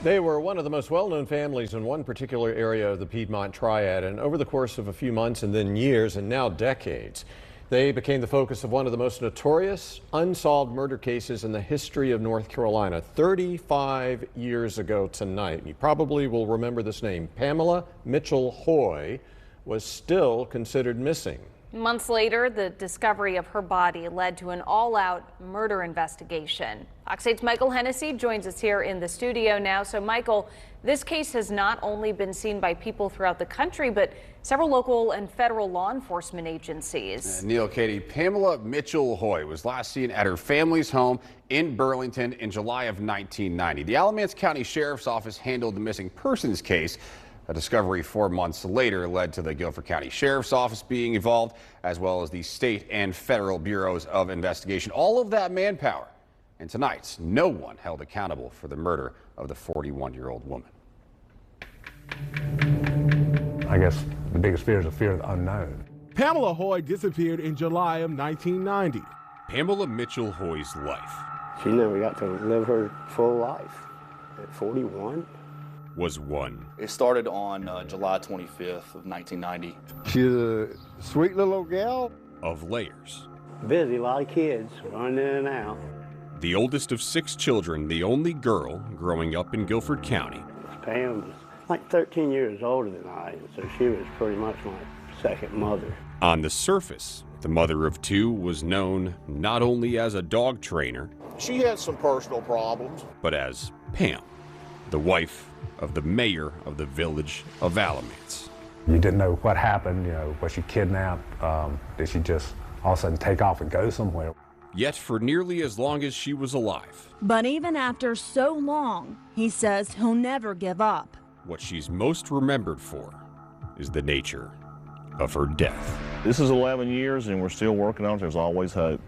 They were one of the most well-known families in one particular area of the Piedmont Triad, and over the course of a few months and then years and now decades, they became the focus of one of the most notorious unsolved murder cases in the history of North Carolina. 35 years ago tonight, you probably will remember this name, Pamela Mitchell Hoy was still considered missing. Months later, the discovery of her body led to an all-out murder investigation. Fox 8's Michael Hennessy joins us here in the studio now. So, Michael, this case has not only been seen by people throughout the country, but several local and federal law enforcement agencies. Neil, Katie, Pamela Mitchell Hoy was last seen at her family's home in Burlington in July of 1990. The Alamance County Sheriff's Office handled the missing persons case. A discovery 4 months later led to the Guilford County Sheriff's Office being involved, as well as the state and federal bureaus of investigation. All of that manpower. And tonight, no one held accountable for the murder of the 41-year-old woman. I guess the biggest fear is the fear of the unknown. Pamela Hoy disappeared in July of 1990. Pamela Mitchell Hoy's life. She never got to live her full life at 41. Was one. It started on July 25th of 1990. She's a sweet little gal. Of layers. Busy, a lot of kids running in and out. The oldest of 6 children, the only girl growing up in Guilford County. Pam was like 13 years older than I, so she was pretty much my second mother. On the surface, the mother of 2 was known not only as a dog trainer. She had some personal problems. But as Pam, the wife of the mayor of the village of Alamance. You didn't know what happened, was she kidnapped? Did she just all of a sudden take off and go somewhere? Yet for nearly as long as she was alive. But even after so long, he says he'll never give up. What she's most remembered for is the nature of her death. This is 11 years and we're still working on it. There's always hope.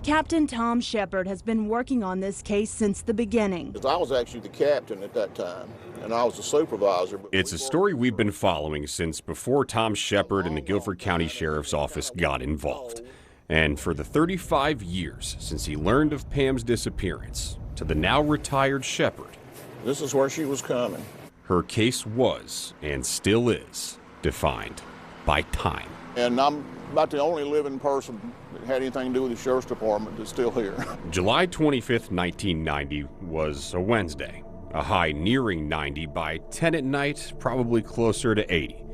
Captain Tom Shepard has been working on this case since the beginning. I was actually the captain at that time, and I was the supervisor. It's a story we've been following since before Tom Shepard and the Guilford County Sheriff's Office got involved. And for the 35 years since he learned of Pam's disappearance, to the now retired Shepard, this is where she was coming. Her case was, and still is, defined by time. And I'm about the only living person that had anything to do with the Sheriff's Department that's still here. July 25th, 1990 was a Wednesday. A high nearing 90 by 10 at night, probably closer to 80.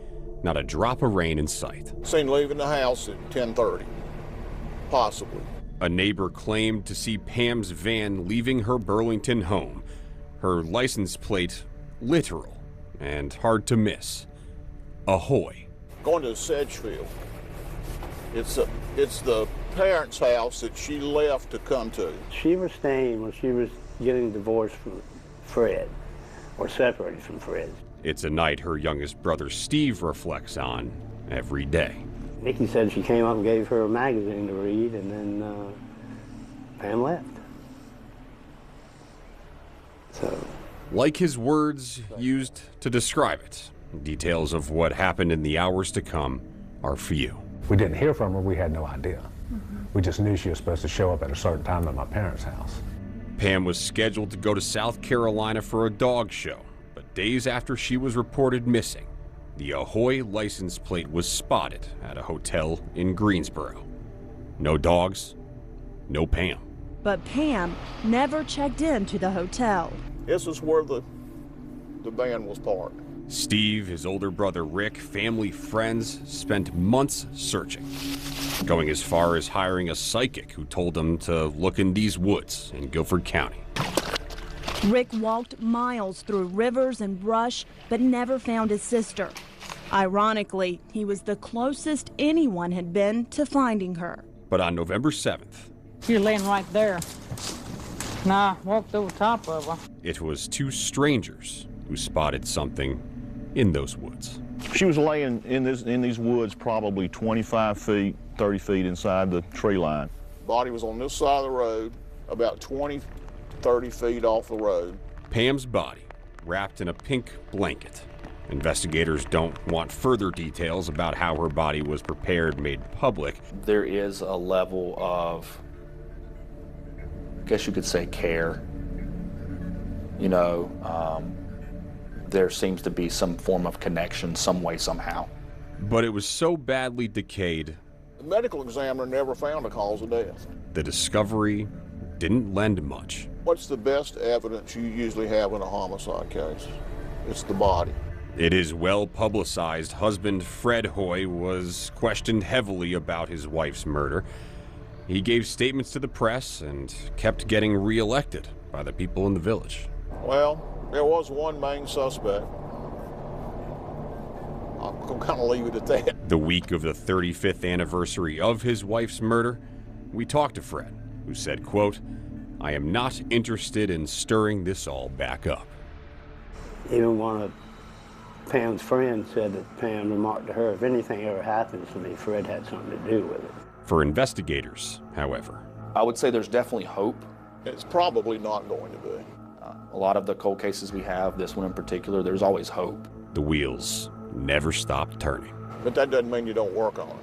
Not a drop of rain in sight. Seen leaving the house at 10:30, possibly. A neighbor claimed to see Pam's van leaving her Burlington home. Her license plate literal and hard to miss. A Hoy. Going to Sedgefield. It's the parents' house that she left to come to. She was staying when she was getting divorced from Fred, or separated from Fred. It's a night her youngest brother Steve reflects on every day. Nikki said she came up and gave her a magazine to read, and then Pam left. So, like his words used to describe it, details of what happened in the hours to come are few. We didn't hear from her, we had no idea. We just knew she was supposed to show up at a certain time at my parents' house. Pam was scheduled to go to South Carolina for a dog show, but days after she was reported missing, the Ahoy license plate was spotted at a hotel in Greensboro. No dogs, no Pam. But Pam never checked into the hotel. This is where the van was parked. Steve, his older brother Rick, family, friends spent months searching, going as far as hiring a psychic who told them to look in these woods in Guilford County. Rick walked miles through rivers and brush, but never found his sister. Ironically, he was the closest anyone had been to finding her. But on November 7th, she's laying right there. Nah, walked over top of her. It was 2 strangers who spotted something in those woods. She was laying in these woods probably 25 feet, 30 feet inside the tree line. Body was on this side of the road, about 20, 30 feet off the road. Pam's body wrapped in a pink blanket. Investigators don't want further details about how her body was prepared made public. There is a level of, I guess you could say, care you know, there seems to be some form of connection, some way, somehow. But it was so badly decayed, The medical examiner never found a cause of death. the discovery didn't lend much. What's the best evidence you usually have in a homicide case? It's the body. It is well publicized husband Fred Hoy was questioned heavily about his wife's murder. He gave statements to the press and kept getting reelected by the people in the village. Well, there was one main suspect. I'm going to leave it at that. The week of the 35th anniversary of his wife's murder, we talked to Fred, who said, quote, "I am not interested in stirring this all back up." Even one of Pam's friends said that Pam remarked to her, if anything ever happens to me, Fred had something to do with it. For investigators, however, I would say there's definitely hope. It's probably not going to be. A lot of the cold cases we have, this one in particular, there's always hope. the wheels never stopped turning. But that doesn't mean you don't work on it.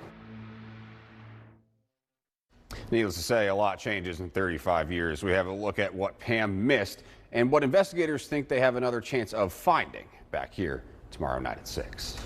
Needless to say, a lot changes in 35 years. We have a look at what Pam missed and what investigators think they have another chance of finding back here tomorrow night at 6.